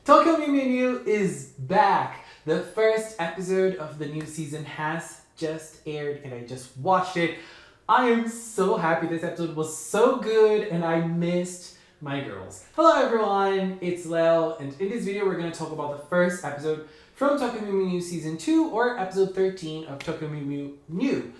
Tokyo MEW MEW is back! The first episode of the new season has just aired and I just watched it. I am so happy. This episode was so good and I missed my girls. Hello everyone, it's Lel, and in this video we're going to talk about the first episode from Tokyo MEW MEW Season 2 or episode 13 of Tokyo MEW MEW New.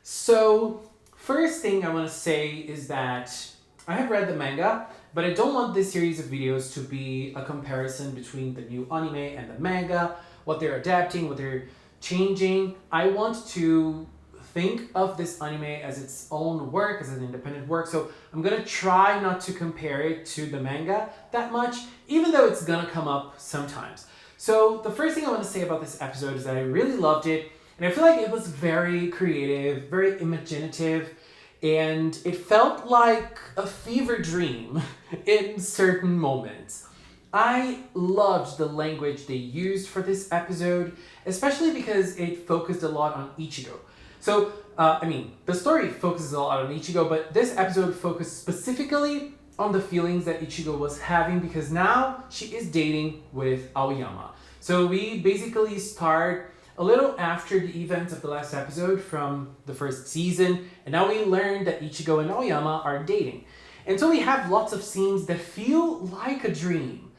So, first thing I want to say is that I have read the manga, but I don't want this series of videos to be a comparison between the new anime and the manga, what they're adapting, what they're changing. I want to think of this anime as its own work, as an independent work, so I'm gonna try not to compare it to the manga that much, even though it's gonna come up sometimes. So the first thing I want to say about this episode is that I really loved it, and I feel like it was very creative, very imaginative, and it felt like a fever dream in certain moments. I loved the language they used for this episode, especially because it focused a lot on Ichigo. So, the story focuses a lot on Ichigo, but this episode focused specifically on the feelings that Ichigo was having because now she is dating with Aoyama. So we basically start a little after the events of the last episode from the first season, and now we learn that Ichigo and Aoyama are dating. And so we have lots of scenes that feel like a dream.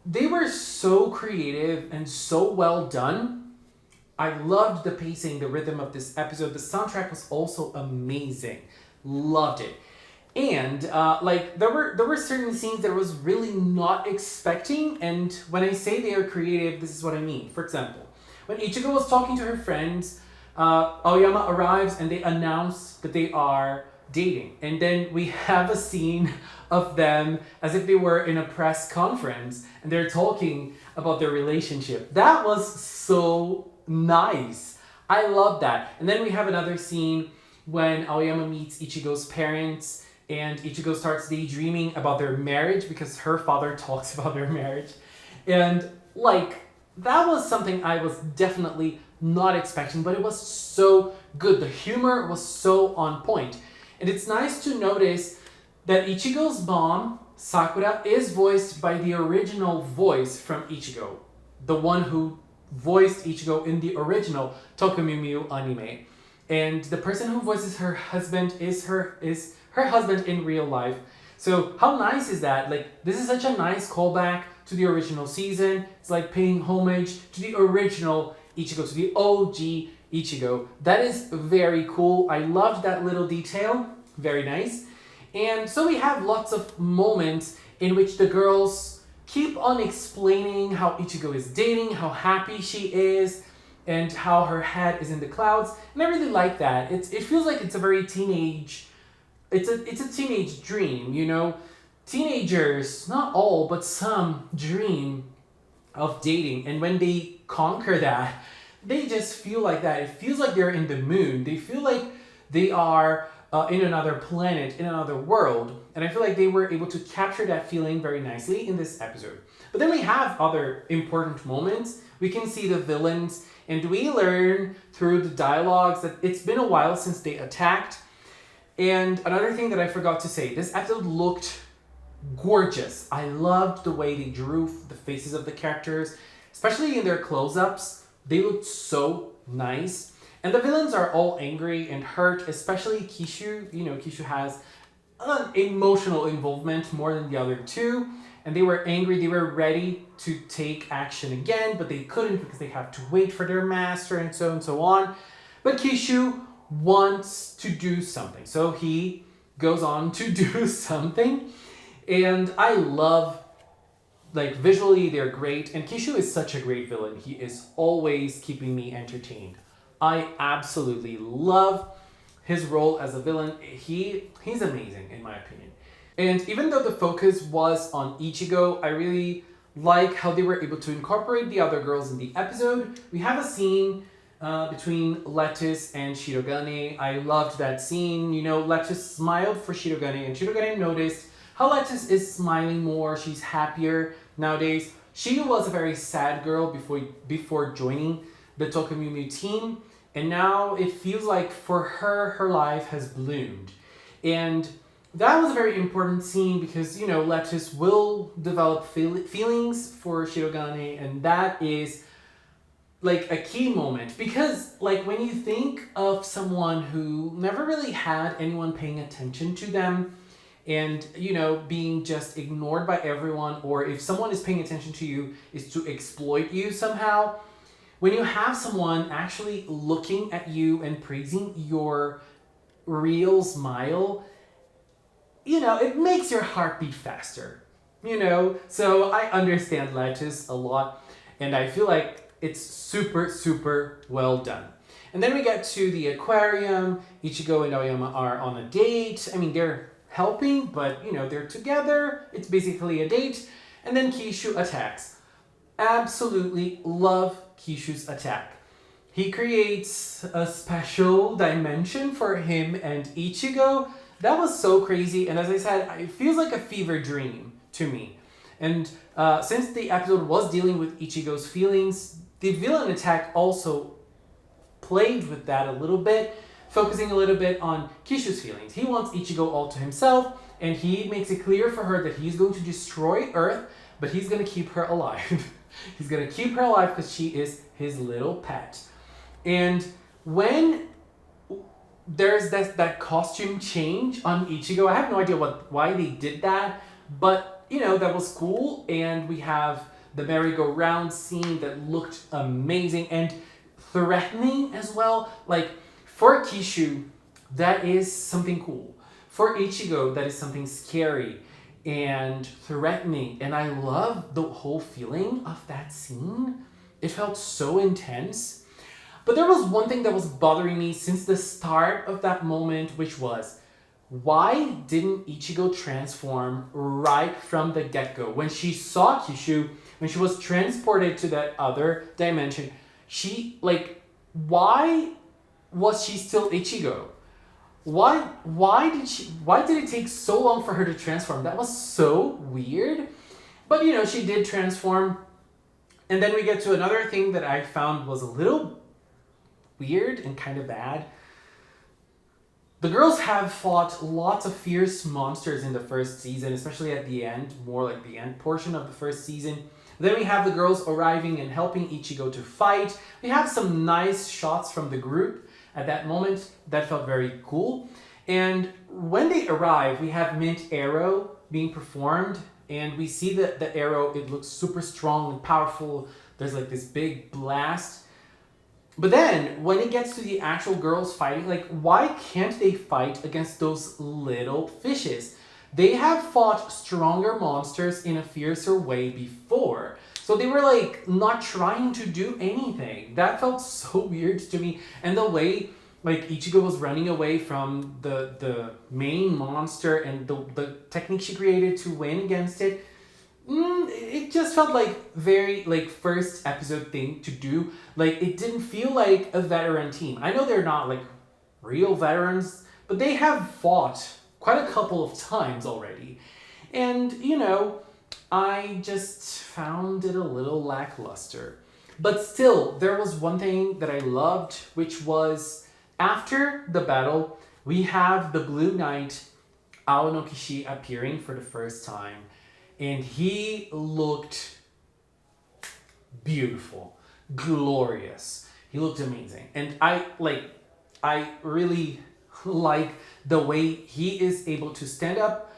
They were so creative and so well done. I loved the pacing, the rhythm of this episode. The soundtrack was also amazing. Loved it. And there were certain scenes that I was really not expecting, and when I say they are creative, this is what I mean. For example, when Ichigo was talking to her friends, Aoyama arrives and they announce that they are dating. And then we have a scene of them as if they were in a press conference and they're talking about their relationship. That was so nice. I love that. And then we have another scene when Aoyama meets Ichigo's parents and Ichigo starts daydreaming about their marriage because her father talks about their marriage. And that was something I was definitely not expecting, but it was so good. The humor was so on point. And it's nice to notice that Ichigo's mom, Sakura, is voiced by the original voice from Ichigo. The one who voiced Ichigo in the original Tokyo MEW MEW anime. And the person who voices her husband is her husband in real life. So how nice is that? This is such a nice callback to the original season. It's like paying homage to the original Ichigo, to the OG Ichigo. That is very cool. I loved that little detail. Very nice. And so we have lots of moments in which the girls keep on explaining how Ichigo is dating, how happy she is, and how her head is in the clouds. And I really like that. It feels like it's a very teenage... It's a teenage dream, you know? Teenagers, not all, but some dream of dating. And when they conquer that, they just feel like that. It feels like they're in the moon. They feel like they are in another planet, in another world. And I feel like they were able to capture that feeling very nicely in this episode. But then we have other important moments. We can see the villains, and we learn through the dialogues that it's been a while since they attacked. And another thing that I forgot to say, this episode looked gorgeous. I loved the way they drew the faces of the characters, especially in their close-ups. They looked so nice. And the villains are all angry and hurt, especially Kishu. You know, Kishu has an emotional involvement more than the other two. And they were angry, they were ready to take action again, but they couldn't because they have to wait for their master and so on. But Kishu wants to do something. So he goes on to do something. And I love, visually they're great. And Kishu is such a great villain. He is always keeping me entertained. I absolutely love his role as a villain. He's amazing in my opinion. And even though the focus was on Ichigo, I really like how they were able to incorporate the other girls in the episode. We have a scene between Lettuce and Shirogane. I loved that scene. You know, Lettuce smiled for Shirogane, and Shirogane noticed how Lettuce is smiling more. She's happier nowadays. She was a very sad girl before joining the Tokyo MEW MEW team, and now it feels like for her, her life has bloomed. And that was a very important scene because, Lettuce will develop feelings for Shirogane, and that is like a key moment because like when you think of someone who never really had anyone paying attention to them and being just ignored by everyone, or if someone is paying attention to you is to exploit you somehow, when you have someone actually looking at you and praising your real smile, it makes your heart beat faster. So I understand Lettuce a lot, and I feel like it's super, super well done. And then we get to the aquarium. Ichigo and Aoyama are on a date. I mean, they're helping, but they're together. It's basically a date. And then Kishu attacks. Absolutely love Kishu's attack. He creates a special dimension for him and Ichigo. That was so crazy. And as I said, it feels like a fever dream to me. And since the episode was dealing with Ichigo's feelings, the villain attack also played with that a little bit, focusing a little bit on Kishu's feelings. He wants Ichigo all to himself, and he makes it clear for her that he's going to destroy Earth, but he's going to keep her alive. He's going to keep her alive because she is his little pet. And when there's that costume change on Ichigo, I have no idea why they did that, but that was cool. And we have the merry-go-round scene that looked amazing and threatening as well. Like, for Kishu, that is something cool. For Ichigo, that is something scary and threatening. And I love the whole feeling of that scene. It felt so intense. But there was one thing that was bothering me since the start of that moment, which was, why didn't Ichigo transform right from the get-go? When she saw Kishu, when she was transported to that other dimension, why was she still Ichigo? Why did it take so long for her to transform? That was so weird. But she did transform. And then we get to another thing that I found was a little weird and kind of bad. The girls have fought lots of fierce monsters in the first season, especially at the end, more like the end portion of the first season. Then we have the girls arriving and helping Ichigo to fight. We have some nice shots from the group at that moment. That felt very cool. And when they arrive, we have Mint Arrow being performed. And we see that the arrow, it looks super strong and powerful. There's like this big blast. But then, when it gets to the actual girls fighting, why can't they fight against those little fishes? They have fought stronger monsters in a fiercer way before. So they were, not trying to do anything. That felt so weird to me. And the way, Ichigo was running away from the main monster and the technique she created to win against it, it just felt very first episode thing to do. It didn't feel like a veteran team. I know they're not real veterans, but they have fought quite a couple of times already. And I just found it a little lackluster. But still, there was one thing that I loved, which was after the battle, we have the Blue Knight Ao no Kishi appearing for the first time. And he looked beautiful, glorious. He looked amazing. And I really like the way he is able to stand up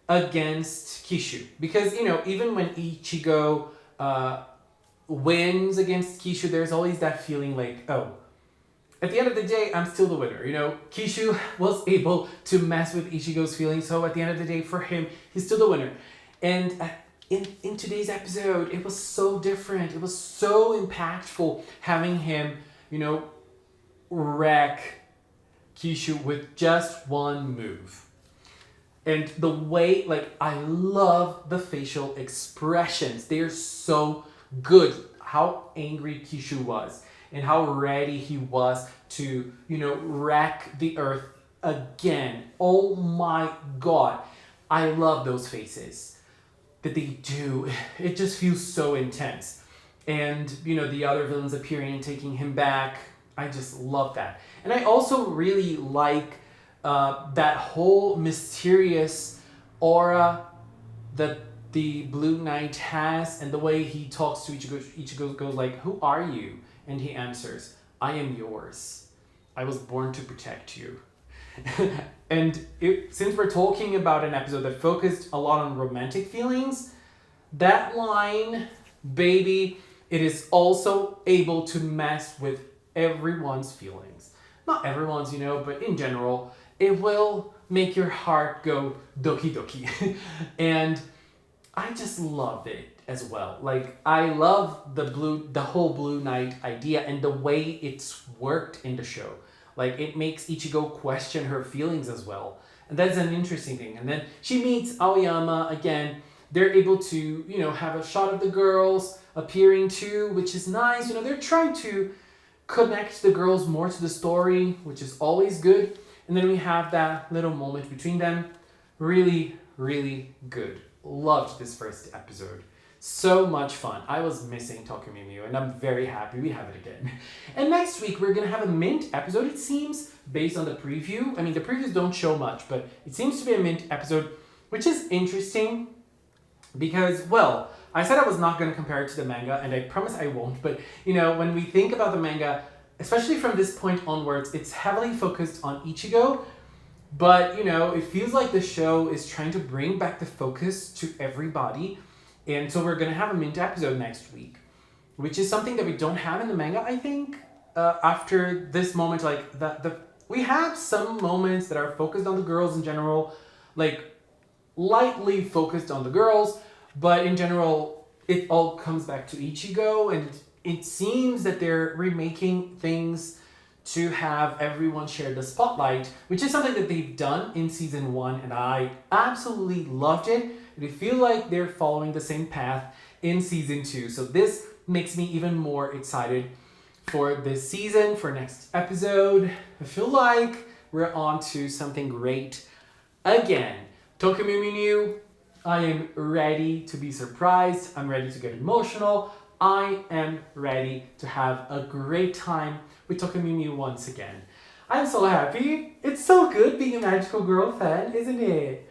against Kishu. Because, even when Ichigo wins against Kishu, there's always that feeling at the end of the day, I'm still the winner. Kishu was able to mess with Ichigo's feelings. So at the end of the day, for him, he's still the winner. And in today's episode, it was so different. It was so impactful having him, wreck Kishu with just one move. And the way, I love the facial expressions. They are so good. How angry Kishu was and how ready he was to, wreck the earth again. Oh my God. I love those faces that they do. It just feels so intense. And, the other villains appearing and taking him back. I just love that. And I also really like that whole mysterious aura that the Blue Knight has, and the way he talks to Ichigo goes like, "Who are you?" And he answers, "I am yours. I was born to protect you." And since we're talking about an episode that focused a lot on romantic feelings, that line, baby, it is also able to mess with everyone's feelings. Not everyone's, but in general, it will make your heart go doki doki. And I just loved it as well. Like, I love the whole Blue Knight idea and the way it's worked in the show. Like, it makes Ichigo question her feelings as well. And that's an interesting thing. And then she meets Aoyama again. They're able to, have a shot of the girls appearing too, which is nice. They're trying to connect the girls more to the story, which is always good. And then we have that little moment between them. Really, really good. Loved this first episode. So much fun. I was missing Tokyo Mew Mew, and I'm very happy we have it again. And next week, we're going to have a mint episode, it seems, based on the preview. I mean, the previews don't show much, but it seems to be a mint episode, which is interesting because, well, I said I was not going to compare it to the manga, and I promise I won't. But, when we think about the manga, especially from this point onwards, it's heavily focused on Ichigo. But, it feels like the show is trying to bring back the focus to everybody. And so we're going to have a mint episode next week, which is something that we don't have in the manga, I think. After this moment, like, we have some moments that are focused on the girls in general, like, lightly focused on the girls. But in general, it all comes back to Ichigo. And it seems that they're remaking things to have everyone share the spotlight, which is something that they've done in season 1, and I absolutely loved it. And I feel like they're following the same path in season 2. So this makes me even more excited for this season, for next episode. I feel like we're on to something great again. Tokyo Mew Mew Mew, I am ready to be surprised. I'm ready to get emotional. I am ready to have a great time with Tokyo Mew Mew once again. I'm so happy. It's so good being a Magical Girl fan, isn't it?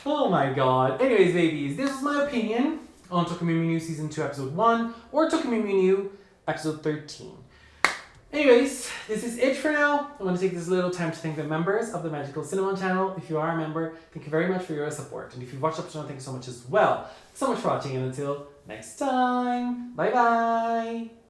Oh my god. Anyways, babies, this is my opinion on Tokyo Mew Mew Mew Season 2 Episode 1 or Tokyo Mew Mew Mew Episode 13. Anyways, this is it for now. I want to take this little time to thank the members of the Magical Cinnamon channel. If you are a member, thank you very much for your support. And if you've watched up to now, thank you so much as well. Thanks so much for watching, and until next time, bye bye!